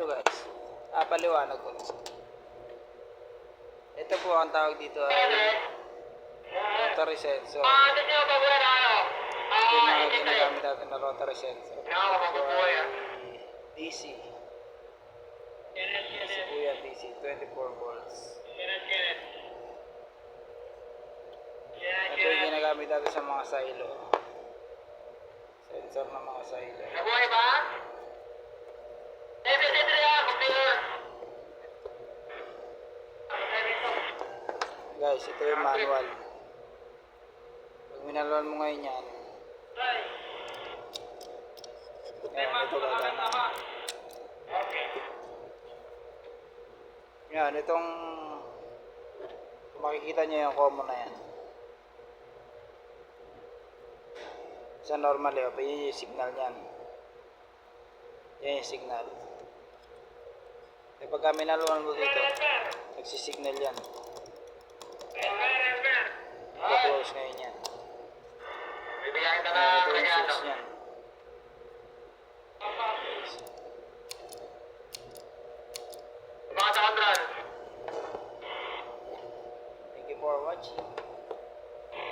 guys. Paliwanag ko. Ito po ang tawag dito ay rotary sensor. Ito yung mga ginagamit natin na rotary sensor. DC. Kasi po yan DC, 24 volts. Ito yung ginagamit natin sa mga silo. Sensor ng mga silo. Nabuhay ba? Guys, ito yung manual. Pag minanual mo ngayon yan, ito gagana. Yan, itong makikita nyo yung common na yan. Sa normal yun, yun yung signal nyan. Yan yung signal. E pagka minanual mo dito, nagsisignal yan. Close ngayon yan. Bibigyan kita Ito na yung switch niyan. mga 100. Thank you for watching.